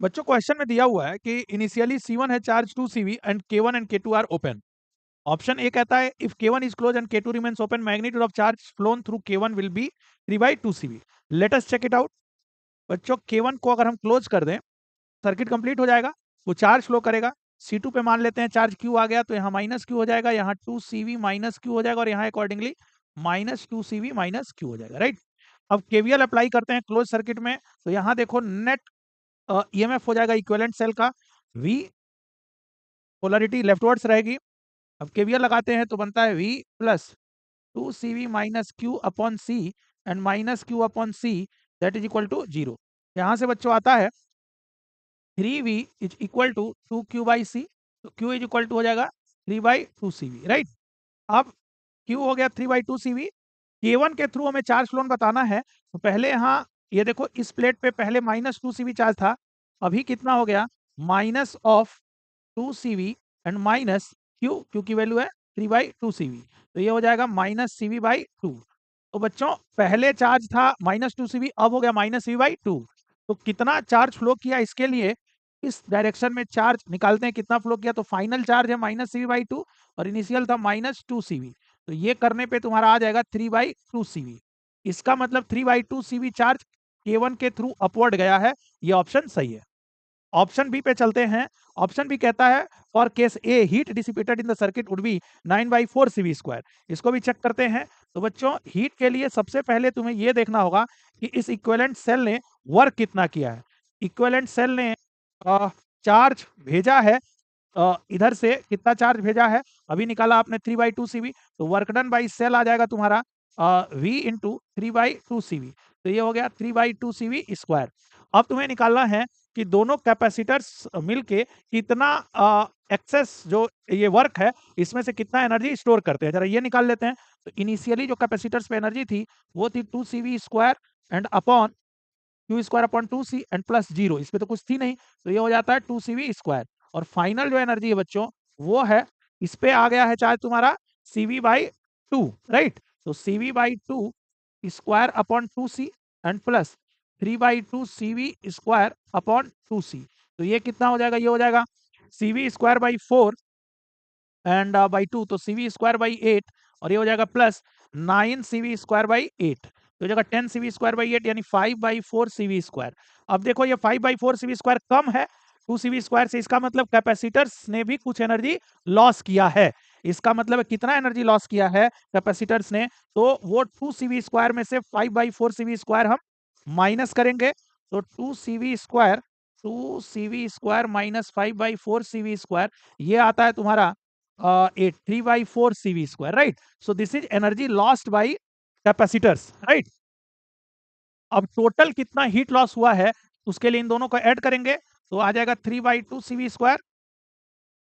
बच्चों क्वेश्चन में दिया हुआ है कि इनिशियली C1 है charge 2 CV and K1 and K2 are open. Option A कहता है if K1 is close and K2 remains open magnitude of charge flown through K1 will be 3/2 CV। Let us check it out. बच्चों K1 को अगर हम close कर दें, circuit complete हो जाएगा, वो चार्ज फ्लो करेगा। C2 पे मान लेते हैं चार्ज Q आ गया, तो यहाँ माइनस Q हो जाएगा, यहाँ 2CV माइनस Q हो जाएगा और यहाँ accordingly minus 2CV minus Q हो जाएगा, राइट। अब KVL अप्लाई करते हैं क्लोज सर्किट में, तो यहाँ देखो नेट ईएमएफ हो जाएगा इक्विवेलेंट सेल का V, पोलरिटी लेफ्टवर्ड्स रहेगी। अब केवीएल लगाते हैं तो बनता है V plus 2CV minus Q upon C and minus Q upon C that is equal to 0। यहाँ से बच्चों आता है 3V is equal to 2Q by C, तो Q इज इक्वल टू हो जाएगा 3/2CV, राइट। अब Q हो गया 3/2CV। K1 के थ्रू हमें चार्ज फ्लोन बताना है, तो पहले यहाँ ये देखो इस प्लेट पे पहले माइनस 2CV चार्ज था, अभी कितना हो गया minus of 2CV and minus Q की वैल्यू है 3/2CV, तो ये हो जाएगा माइनस CV/2। तो बच्चों पहले चार्ज था माइनस 2CV, अब हो गया माइनस CV/2। तो कितना चार्ज फ्लो किया इसके लिए इस डायरेक्शन में चार्ज निकालते हैं, कितना फ्लो किया, तो फाइनल चार्ज है माइनस CV/2 और इनिशियल था माइनस 2CV, तो ये करने पे तुम्हारा आ जाएगा 3/2CV। इसका मतलब 3/2CV चार्ज K1 के थ्रू अपवर्ड गया है, ये ऑप्शन सही है। ऑप्शन बी पे चलते हैं। ऑप्शन बी कहता है for case A heat dissipated in the circuit would be 9/4CV²। इसको भी चेक करते हैं। तो बच्चों हीट के लिए सबसे पहले तुम्हें यह देखना होगा कि इस इक्विवेलेंट सेल ने वर्क कितना किया है। इक्विवेलेंट सेल ने चार्ज भेजा है, इधर से कितना चार्ज भेजा है, अभी निकाला आपने 3/2CV, तो वर्क डन बाई सेल आ जाएगा तुम्हारा V इंटू 3/2CV, तो ये हो गया 3/2CV²। अब तुम्हें निकालना है कि दोनों कैपेसिटर्स मिलके कितना एक्सेस जो ये वर्क है इसमें से कितना एनर्जी स्टोर करते हैं, जरा ये निकाल लेते हैं। तो इनिशियली जो कैपेसिटर्स पे एनर्जी थी वो थी 2CV² and upon Q² upon 2C and plus 0, इस पे तो कुछ थी नहीं, तो ये हो जाता है 2CV²। और फाइनल जो एनर्जी है बच्चों वो है, इस पे आ गया है चार्ज तुम्हारा CV/2, राइट। तो CV/2² upon 2C and plus 3/2CV² upon 2C, तो ये कितना हो जाएगा, ये हो जाएगा CV²/4 एंड बाई 2, तो CV²/8 और ये हो जाएगा प्लस 9CV²/8, तो हो जाएगा 10CV²/8 यानी 5/4CV²। अब देखो ये 5/4CV² कम है 2CV² से, इसका मतलब कैपेसिटर्स ने भी कुछ एनर्जी लॉस किया है। इसका मतलब कितना एनर्जी लॉस किया है कैपेसिटर्स ने, तो वो 2CV² में से 5/4CV² हम माइनस करेंगे, तो 2CV² माइनस 5/4CV², ये आता है तुम्हारा 3/4CV², right. So this is energy lost by capacitors, right. अब टोटल कितना हीट लॉस हुआ है उसके लिए इन दोनों को ऐड करेंगे, तो आ जाएगा 3/2CV²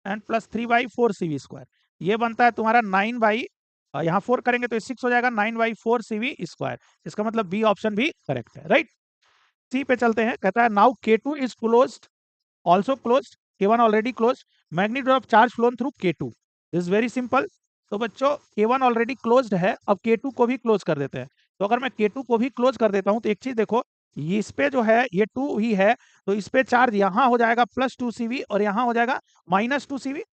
एंड प्लस 3/4CV², ये बनता है तुम्हारा 9 यहाँ 4 करेंगे तो 6 हो जाएगा 9/4CV²। इसका मतलब बी ऑप्शन भी करेक्ट है, राइट। सी पे चलते हैं, कहता है now K2 is closed, also closed, K1 already closed, magnitude of charge flown through K2, this is very simple। तो बच्चों K1 ऑलरेडी क्लोज्ड है, अब K2 को भी क्लोज कर देते हैं। तो अगर मैं K2 को भी क्लोज कर देता हूं तो एक चीज देखो, ये इस पे जो है ये 2 ही है, तो इस पे चार्ज यहां हो जाएगा प्लस 2CV और यहां हो जाएगा माइनस 2CV।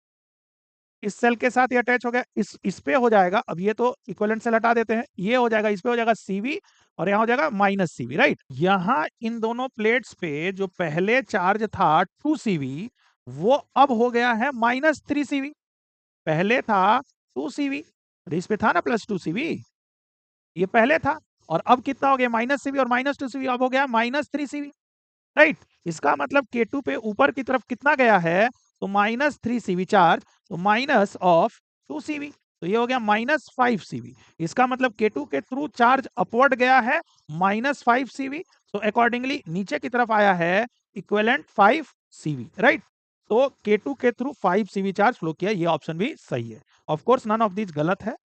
इस सेल के साथ ये अटैच हो गया, इस पे हो जाएगा, अब ये तो इक्विवेलेंट सेल हटा देते हैं, ये हो जाएगा इस पे हो जाएगा CV और यहाँ हो जाएगा माइनस CV, राइट। यहाँ इन दोनों प्लेट्स पे जो पहले चार्ज था 2CV वो अब हो गया है माइनस 3CV। पहले था 2CV, इस पे था ना प्लस 2CV, ये पहले था, और अब कितना हो गया माइनस CV और माइनस 2CV, अब हो गया माइनस 3CV, राइट। इसका मतलब K2 पे ऊपर की तरफ कितना गया है, तो माइनस 3CV चार्ज, तो माइनस ऑफ 2CV, तो ये हो गया माइनस 5CV। इसका मतलब K2 के थ्रू चार्ज अपवर्ड गया है माइनस 5CV, तो अकॉर्डिंगली नीचे की तरफ आया है इक्विवेलेंट 5CV, राइट। तो K2 के थ्रू 5CV चार्ज फ्लो किया, ये ऑप्शन भी सही है। Of course none of this गलत है।